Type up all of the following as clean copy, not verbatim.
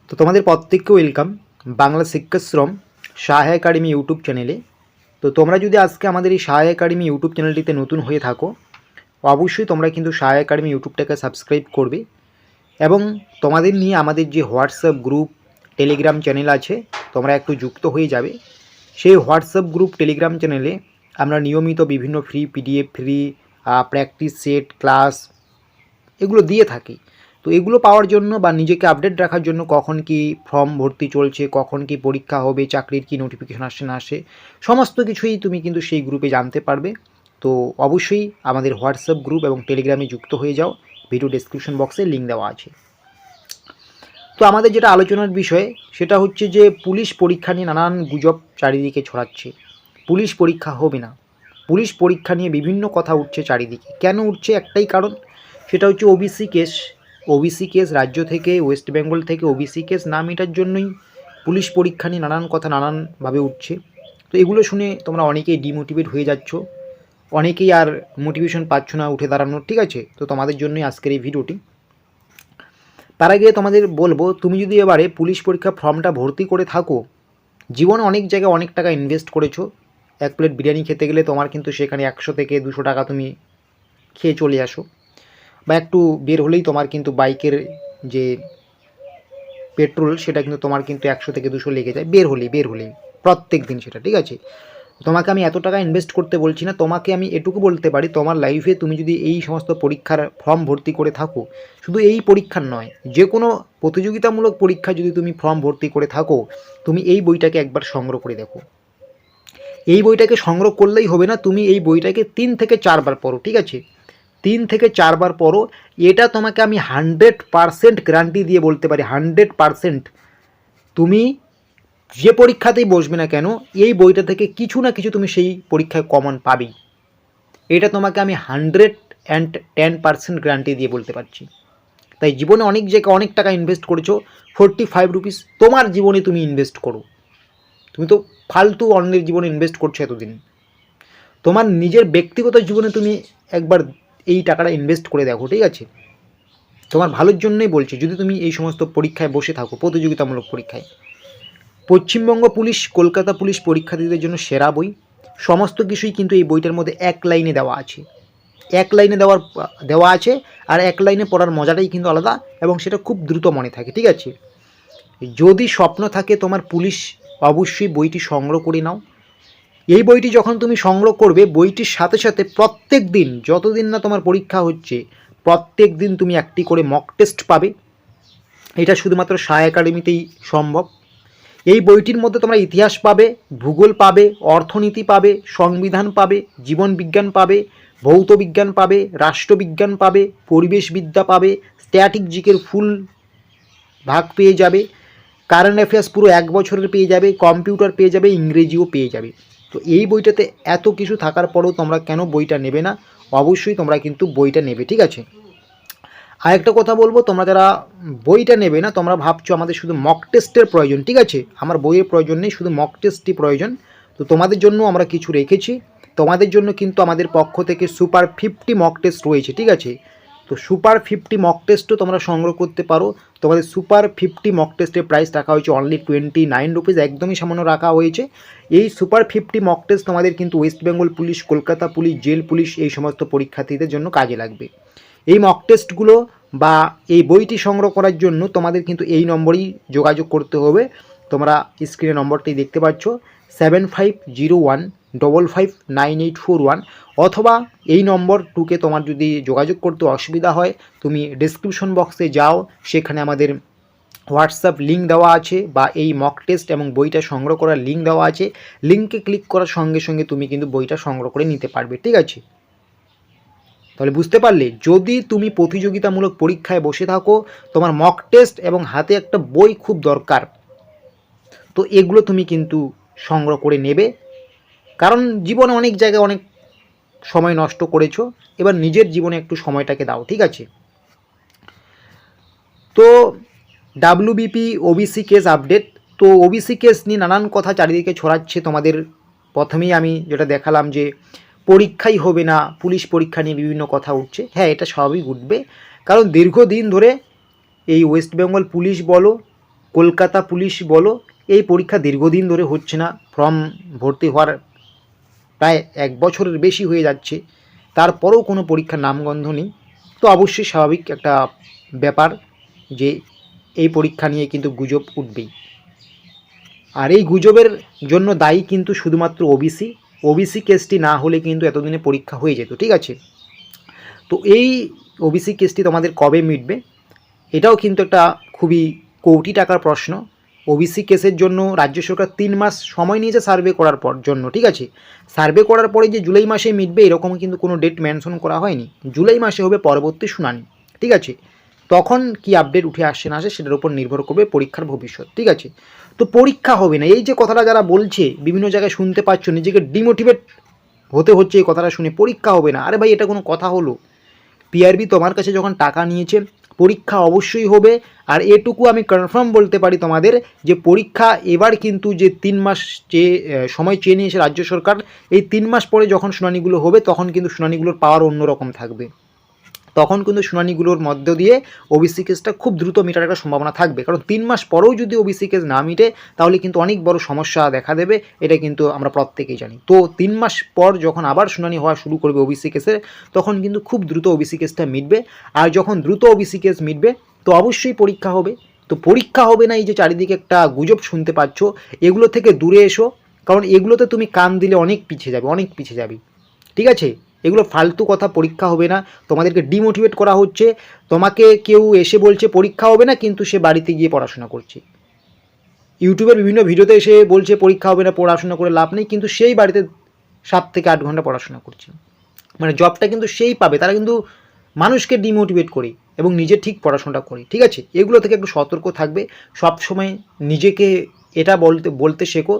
তো তোমাদের প্রত্যেককে welcome Bangla শিক্ষাশ্রম Saha academy YouTube চ্যানেলে। তো তোমরা যদি আজকে আমাদের এই সাহা একাডেমি ইউটিউব চ্যানেলটিতে নতুন হয়ে থাকো, অবশ্যই তোমরা কিন্তু সাহা একাডেমি ইউটিউবটাকে সাবস্ক্রাইব করবে এবং তোমাদের নিয়ে আমাদের যে হোয়াটসঅ্যাপ গ্রুপ টেলিগ্রাম চ্যানেল আছে তোমরা একটু যুক্ত হয়ে যাবে। সেই হোয়াটসঅ্যাপ গ্রুপ টেলিগ্রাম চ্যানেলে আমরা নিয়মিত বিভিন্ন free PDF, free practice set, class এগুলো দিয়ে থাকি। তো এগুলো পাওয়ার জন্য বা নিজেকে আপডেট রাখার জন্য কখন কি ফর্ম ভর্তি চলছে, কখন কি পরীক্ষা হবে, চাকরির কি নোটিফিকেশন আসছে না আসে, সমস্ত কিছুই তুমি কিন্তু সেই গ্রুপে জানতে পারবে। তো অবশ্যই আমাদের হোয়াটসঅ্যাপ গ্রুপ এবং টেলিগ্রামে যুক্ত হয়ে যাও, ভিডিও ডেসক্রিপশন বক্সে লিঙ্ক দেওয়া আছে। তো আমাদের যেটা আলোচনার বিষয় সেটা হচ্ছে যে পুলিশ পরীক্ষা নিয়ে নানান গুজব চারিদিকে ছড়াচ্ছে। পুলিশ পরীক্ষা হবে না, পুলিশ পরীক্ষা নিয়ে বিভিন্ন কথা উঠছে চারিদিকে। কেন উঠছে? একটাই কারণ, সেটা হচ্ছে ওবিসি কেস। ওবিসি কেস রাজ্য থেকে, ওয়েস্ট বেঙ্গল থেকে ওবিসি কেস না মেটার জন্যই পুলিশ পরীক্ষা নিয়ে নানান কথা নানানভাবে উঠছে। তো এগুলো শুনে তোমরা অনেকেই ডিমোটিভেট হয়ে যাচ্ছ, অনেকেই আর মোটিভেশন পাচ্ছ না উঠে দাঁড়ানোর, ঠিক আছে? তো তোমাদের জন্যই আজকের এই ভিডিওটি। তার আগে তোমাদের বলবো, তুমি যদি এবারে পুলিশ পরীক্ষা ফর্মটা ভর্তি করে থাকো, জীবনে অনেক জায়গায় অনেক টাকা ইনভেস্ট করেছো। এক প্লেট বিরিয়ানি খেতে গেলে তোমার কিন্তু সেখানে 100 থেকে 200 টাকা তুমি খেয়ে চলে আসো, বা একটু বের হলেই তোমার কিন্তু বাইকের যে পেট্রোল সেটা কিন্তু তোমার কিন্তু 100 থেকে 200 লেগে যায় বের হলেই প্রত্যেক দিন সেটা, ঠিক আছে? তোমাকে আমি এত টাকা ইনভেস্ট করতে বলছি না, তোমাকে আমি এটুকু বলতে পারি, তোমার লাইফে তুমি যদি এই সমস্ত পরীক্ষার ফর্ম ভর্তি করে থাকো, শুধু এই পরীক্ষার নয়, যে কোনো প্রতিযোগিতামূলক পরীক্ষা যদি তুমি ফর্ম ভর্তি করে থাকো, তুমি এই বইটাকে একবার সংগ্রহ করে দেখো। এই বইটাকে সংগ্রহ করলেই হবে না, তুমি এই বইটাকে 3 থেকে 4 বার পড়ো, ঠিক আছে? 3 থেকে 4 বার পড়ো। এটা তোমাকে আমি 100% গ্যারান্টি দিয়ে বলতে পারি, 100%। তুমি যে পরীক্ষাতেই বসবে না কেন, এই বইটা থেকে কিছু না কিছু তুমি সেই পরীক্ষায় কমন পাবেই। এটা তোমাকে আমি 110% গ্যারান্টি দিয়ে বলতে পারছি। তাই জীবনে অনেক জায়গায় অনেক টাকা ইনভেস্ট করেছো, 45 রুপিস তোমার জীবনে তুমি ইনভেস্ট করো। তুমি তো ফালতু অন্যের জীবনে ইনভেস্ট করছো এতদিন, তোমার নিজের ব্যক্তিগত জীবনে তুমি একবার এই টাকাটা ইনভেস্ট করে দেখো, ঠিক আছে? তোমার ভালোর জন্যই বলছি। যদি তুমি এই সমস্ত পরীক্ষায় বসে থাকো, প্রতিযোগিতামূলক পরীক্ষায়, পশ্চিমবঙ্গ পুলিশ, কলকাতা পুলিশ পরীক্ষার্থীদের জন্য সেরা বই। সমস্ত কিছুই কিন্তু এই বইটার মধ্যে এক লাইনে দেওয়া আছে, এক লাইনে দেওয়া আছে। আর এক লাইনে পড়ার মজাটাই কিন্তু আলাদা, এবং সেটা খুব দ্রুত মনে থাকে, ঠিক আছে? যদি স্বপ্ন থাকে তোমার পুলিশ, অবশ্যই বইটি সংগ্রহ করে নাও। এই বইটি যখন তুমি সংগ্রহ করবে, বইটির সাথে সাথে প্রত্যেক দিন, যতদিন না তোমার পরীক্ষা হচ্ছে, প্রত্যেক দিন তুমি একটি করে মক টেস্ট পাবে। এটা শুধুমাত্র সাহা একাডেমিতেই সম্ভব। এই বইটির মধ্যে তোমরা ইতিহাস পাবে, ভূগোল পাবে, অর্থনীতি পাবে, সংবিধান পাবে, জীবন বিজ্ঞান পাবে, ভৌত বিজ্ঞান পাবে, রাষ্ট্রবিজ্ঞান পাবে, পরিবেশবিদ্যা পাবে, স্ট্যাটিক জিকের ফুল ভাগ পেয়ে যাবে, কারেন্ট অ্যাফেয়ার্স পুরো 1 বছরের পেয়ে যাবে, কম্পিউটার পেয়ে যাবে, ইংরেজিও পেয়ে যাবে। তো এই বইটাতে এত কিছু থাকার পরেও তোমরা কেন বইটা নেবে না? অবশ্যই তোমরা কিন্তু বইটা নেবে, ঠিক আছে? আরেকটা কথা বলবো, তোমরা যারা বইটা নেবে না, তোমরা ভাবছো আমাদের শুধু মক টেস্টের প্রয়োজন, ঠিক আছে? আমার বইয়ের প্রয়োজন নেই, শুধু মক টেস্টই প্রয়োজন। তো তোমাদের জন্য আমরা কিছু রেখেছি। তোমাদের জন্য কিন্তু আমাদের পক্ষ থেকে সুপার 50 মক টেস্ট রয়েছে, ঠিক আছে? তো সুপার 50 মক টেস্টও তোমরা সংগ্রহ করতে পারো। তোমাদের সুপার 50 মক টেস্টের প্রাইস রাখা হয়েছে অনলি 29 রুপিস, একদমই সামান্য রাখা হয়েছে। এই সুপার 50 মক টেস্ট তোমাদের কিন্তু West Bengal police, Kolkata police, jail police এই সমস্ত পরীক্ষার্থীদের জন্য কাজে লাগবে। এই মক টেস্টগুলো বা এই বইটি সংগ্রহ করার জন্য তোমাদের কিন্তু এই নম্বরেই যোগাযোগ করতে হবে। তোমরা স্ক্রিনে নম্বরটি দেখতে পাচ্ছ, 7501559841, অথবা এই নম্বর 2কে তোমার যদি যোগাযোগ করতে অসুবিধা হয়, তুমি ডেসক্রিপশন বক্সে যাও, সেখানে আমাদের হোয়াটসঅ্যাপ লিঙ্ক দেওয়া আছে, বা এই মক টেস্ট এবং বইটা সংগ্রহ করার লিঙ্ক দেওয়া আছে। লিঙ্কে ক্লিক করার সঙ্গে সঙ্গে তুমি কিন্তু বইটা সংগ্রহ করে নিতে পারবে, ঠিক আছে? তাহলে বুঝতে পারলে, যদি তুমি প্রতিযোগিতামূলক পরীক্ষায় বসে থাকো, তোমার মক টেস্ট এবং হাতে একটা বই খুব দরকার, তো এগুলো তুমি কিন্তু সংগ্রহ করে নেবে। কারণ জীবনে অনেক জায়গায় অনেক সময় নষ্ট করেছো, এবার নিজের জীবনে একটু সময়টাকে দাও, ঠিক আছে? তো ডাব্লিউবিপি ওবিসি কেস আপডেট। তো ওবিসি কেস নিয়ে নানান কথা চারিদিকে ছড়াচ্ছে। তোমাদের প্রথমেই আমি যেটা দেখালাম যে পরীক্ষাই হবে না, পুলিশ পরীক্ষা নিয়ে বিভিন্ন কথা উঠছে। হ্যাঁ, এটা স্বাভাবিক উঠবে, কারণ দীর্ঘদিন ধরে এই ওয়েস্ট বেঙ্গল পুলিশ বলো কলকাতা পুলিশ বলো, এই পরীক্ষা দীর্ঘদিন ধরে হচ্ছে না, ফর্ম ভর্তি হওয়ার প্রায় 1 বছরের বেশি হয়ে যাচ্ছে, তারপরেও কোনো পরীক্ষার নামগন্ধ নেই। তো অবশ্যই স্বাভাবিক একটা ব্যাপার যে এই পরীক্ষা নিয়ে কিন্তু গুজব উঠবেই। আর এই গুজবের জন্য দায়ী কিন্তু শুধুমাত্র ওবিসি কেসটি না হলে কিন্তু এতদিনে পরীক্ষা হয়ে যেত, ঠিক আছে। তো এই ওবিসি কেসটি তোমাদের কবে মিটবে, এটাও কিন্তু একটা খুবই কোটি টাকার প্রশ্ন। ওবিসি কেসের জন্য রাজ্য সরকার 3 মাস সময় নিয়েছে সার্ভে করার জন্য, ঠিক আছে। সার্ভে করার পরে যে জুলাই মাসে মিটবে এরকম কিন্তু কোনো ডেট মেনশন করা হয়নি। জুলাই মাসে হবে পরবর্তী শুনানি, ঠিক আছে। তখন কি আপডেট উঠে আসছে না আসে সেটার উপর নির্ভর করবে পরীক্ষার ভবিষ্যৎ, ঠিক আছে। তো পরীক্ষা হবে না, এই যে কথাটা যারা বলছে বিভিন্ন জায়গায় শুনতে পাচ্ছ, নিজেকে ডিমোটিভেট হতে হচ্ছে এই কথাটা শুনে, পরীক্ষা হবে না। আরে ভাই, এটা কোনো কথা হলো? পিআরবি তোমার কাছে যখন টাকা নিয়েছে, পরীক্ষা অবশ্যই হবে। আর এটুকু আমি কনফার্ম বলতে পারি তোমাদের যে পরীক্ষা এবার কিন্তু যে 3 মাস যে সময় চেয়ে নিয়েছে রাজ্য সরকার, এই 3 মাস পরে যখন শুনানিগুলো হবে তখন কিন্তু শুনানিগুলোর পাওয়ার অন্যরকম থাকবে। তখন কিন্তু শুনানিগুলোর মধ্য দিয়ে ওবিসি কেসটা খুব দ্রুত মেটার একটা সম্ভাবনা থাকবে। কারণ 3 মাস পরেও যদি ওবিসি কেস না মিটে তাহলে কিন্তু অনেক বড় সমস্যা দেখা দেবে, এটা কিন্তু আমরা প্রত্যেকেই জানি। তো 3 মাস পর যখন আবার শুনানি হওয়া শুরু করবে ওবিসি কেসের, তখন কিন্তু খুব দ্রুত ওবিসি কেসটা মিটবে। আর যখন দ্রুত ওবিসি কেস মিটবে তো অবশ্যই পরীক্ষা হবে। তো পরীক্ষা হবে না, এই যে চারিদিকে একটা গুজব শুনতে পাচ্ছ, এগুলো থেকে দূরে এসো। কারণ এগুলোতে তুমি কান দিলে অনেক পিছিয়ে যাবে, ঠিক আছে। এগুলো ফালতু কথা, পরীক্ষা হবে না, তোমাদেরকে ডিমোটিভেট করা হচ্ছে। তোমাকে কেউ এসে বলছে পরীক্ষা হবে না, কিন্তু সে বাড়িতে গিয়ে পড়াশোনা করছে। ইউটিউবের বিভিন্ন ভিডিওতে এসে বলছে পরীক্ষা হবে না, পড়াশোনা করে লাভ নেই, কিন্তু সেই বাড়িতে 7 থেকে 8 ঘন্টা পড়াশোনা করছে। মানে জবটা কিন্তু সেই পাবে, তারা কিন্তু মানুষকে ডিমোটিভেট করে এবং নিজে ঠিক পড়াশোনাটা করে, ঠিক আছে। এগুলো থেকে একটু সতর্ক থাকবে। সবসময় নিজেকে এটা বলতে শেখো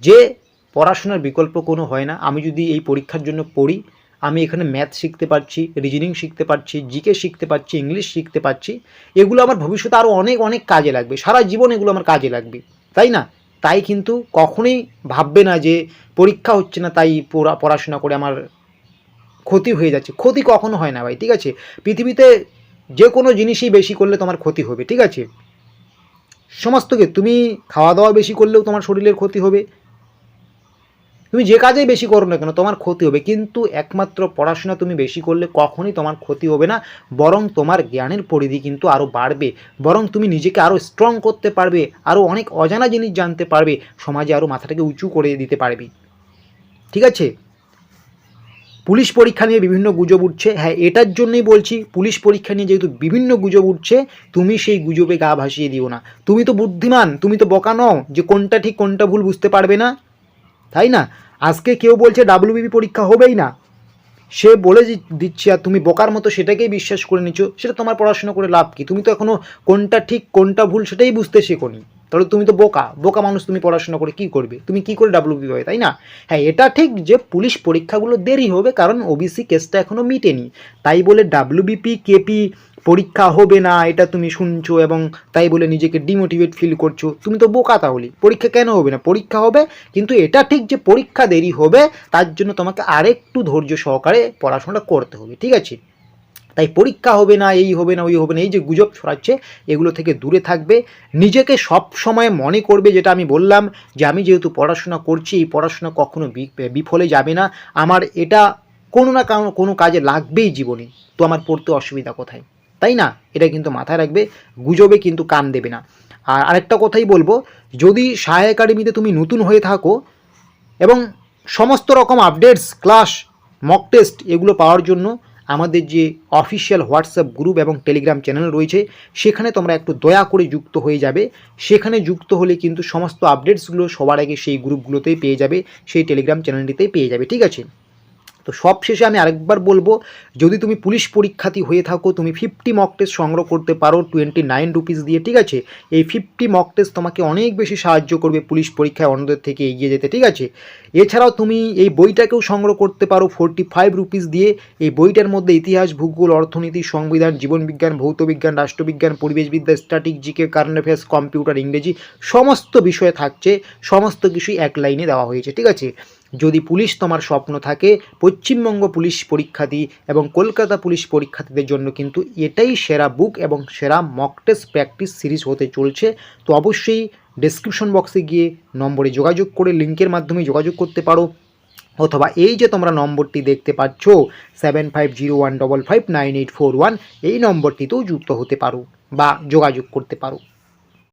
যে পড়াশোনার বিকল্প কোনো হয় না। আমি যদি এই পরীক্ষার জন্য পড়ি, আমি এখানে ম্যাথ শিখতে পারছি, রিজনিং শিখতে পারছি, জিকে শিখতে পারছি, ইংলিশ শিখতে পারছি। এগুলো আমার ভবিষ্যতে আরও অনেক অনেক কাজে লাগবে, সারা জীবন এগুলো আমার কাজে লাগবে, তাই না। তাই কিন্তু কখনোই ভাববে না যে পরীক্ষা হচ্ছে না তাই পড়াশোনা করে আমার ক্ষতি হয়ে যাচ্ছে। ক্ষতি কখনো হয় না ভাই, ঠিক আছে। পৃথিবীতে যে কোনো জিনিসই বেশি করলে তোমার ক্ষতি হবে, ঠিক আছে। সমস্তকে তুমি খাওয়া দাওয়া বেশি করলেও তোমার শরীরের ক্ষতি হবে, তুমি যে কাজেই বেশি করো না কেন তোমার ক্ষতি হবে। কিন্তু একমাত্র পড়াশোনা তুমি বেশি করলে কখনোই তোমার ক্ষতি হবে না, বরং তোমার জ্ঞানের পরিধি কিন্তু আরও বাড়বে, বরং তুমি নিজেকে আরও স্ট্রং করতে পারবে, আরও অনেক অজানা জিনিস জানতে পারবে, সমাজে আরও মাথাটাকে উঁচু করে দিতে পারবে, ঠিক আছে। পুলিশ পরীক্ষা নিয়ে বিভিন্ন গুজব উঠছে, হ্যাঁ এটার জন্যই বলছি, পুলিশ পরীক্ষা নিয়ে যেহেতু বিভিন্ন গুজব উঠছে, তুমি সেই গুজবে গা ভাসিয়ে দিও না। তুমি তো বুদ্ধিমান, তুমি তো বোকা নও যে কোনটা ঠিক কোনটা ভুল বুঝতে পারবে না, তাই না। আজকে কেউ বলছে ডাব্লিউবিপি পরীক্ষা হবেই না, সে বলে দিচ্ছে আর তুমি বোকার মতো সেটাকেই বিশ্বাস করে নিচ্ছ, সেটা তোমার পড়াশোনা করে লাভ কি? তুমি তো এখনও কোনটা ঠিক কোনটা ভুল সেটাই বুঝতে শেখোনি, তাহলে তুমি তো বোকা মানুষ, তুমি পড়াশোনা করে কি করবে? তুমি কি করে ডাব্লিউবিপি হবে, তাই না। হ্যাঁ এটা ঠিক যে পুলিশ পরীক্ষাগুলো দেরি হবে, কারণ ওবিসি কেসটা এখনও মিটেনি, তাই বলে ডাব্লিউবিপি কেপি পরীক্ষা হবে না এটা তুমি শুনছো এবং তাই বলে নিজেকে ডিমোটিভেট ফিল করছো, তুমি তো বোকা। তাহলে পরীক্ষা কেন হবে না? পরীক্ষা হবে, কিন্তু এটা ঠিক যে পরীক্ষা দেরি হবে তার জন্য তোমাকে আরেকটু ধৈর্য সহকারে পড়াশোনাটা করতে হবে, ঠিক আছে। তাই পরীক্ষা হবে না, এই হবে না, ওই হবে না, এই যে গুজব ছড়াচ্ছে এগুলো থেকে দূরে থাকবে। নিজেকে সব সময় মনে করবে, যেটা আমি বললাম, যে আমি যেহেতু পড়াশোনা করছি, এই পড়াশোনা কখনো বিফলে যাবে না, আমার এটা কোনো না কোনো কাজে লাগবেই জীবনে, তো আমার পড়তে অসুবিধা কোথায়, তাই না। এটা কিন্তু মাথায় রাখবে, গুজবে কিন্তু কান দেবে না। আর আরেকটা কথাই বলবো, যদি সাহা একাডেমিতে তুমি নতুন হয়ে থাকো এবং সমস্ত রকম আপডেটস, ক্লাস, মক টেস্ট এগুলো পাওয়ার জন্য আমাদের যে অফিসিয়াল হোয়াটসঅ্যাপ গ্রুপ এবং টেলিগ্রাম চ্যানেল রয়েছে সেখানে তোমরা একটু দয়া করে যুক্ত হয়ে যাবে। সেখানে যুক্ত হলে কিন্তু সমস্ত আপডেটসগুলো সবার আগে সেই গ্রুপগুলোতেই পেয়ে যাবে, সেই টেলিগ্রাম চ্যানেলটিতেই পেয়ে যাবে, ঠিক আছে। তো সবশেষে আমি আরেকবার বলবো, যদি তুমি পুলিশ পরীক্ষার্থী হয়ে থাকো, তুমি 50 মক টেস্ট সংগ্রহ করতে পারো 29 রুপিস দিয়ে, ঠিক আছে। এই 50 মক টেস্ট তোমাকে অনেক বেশি সাহায্য করবে পুলিশ পরীক্ষায় অন্যদের থেকে এগিয়ে যেতে, ঠিক আছে। এছাড়াও তুমি এই বইটাকেও সংগ্রহ করতে পারো 45 রুপিস দিয়ে। এই বইটার মধ্যে ইতিহাস, ভূগোল, অর্থনীতি, সংবিধান, জীবনবিজ্ঞান, ভৌতবিজ্ঞান, রাষ্ট্রবিজ্ঞান, পরিবেশবিদ্যা, static, GK, current affairs, computer, ইংরেজি সমস্ত বিষয় থাকছে, সমস্ত কিছুই এক লাইনে দেওয়া হয়েছে, ঠিক আছে। যদি পুলিশ তোমার স্বপ্ন থাকে, পশ্চিমবঙ্গ পুলিশ পরীক্ষার্থী এবং কলকাতা পুলিশ পরীক্ষার্থীদের জন্য কিন্তু এটাই সেরা বুক এবং সেরা মক টেস্ট প্র্যাকটিস সিরিজ হতে চলছে। তো অবশ্যই ডেসক্রিপশন বক্সে গিয়ে নম্বরে যোগাযোগ করে লিঙ্কের মাধ্যমে যোগাযোগ করতে পারো, অথবা এই যে তোমরা নম্বরটি দেখতে পাচ্ছ 7501559841, এই নম্বরটিতেও যুক্ত হতে পারো বা যোগাযোগ করতে পারো।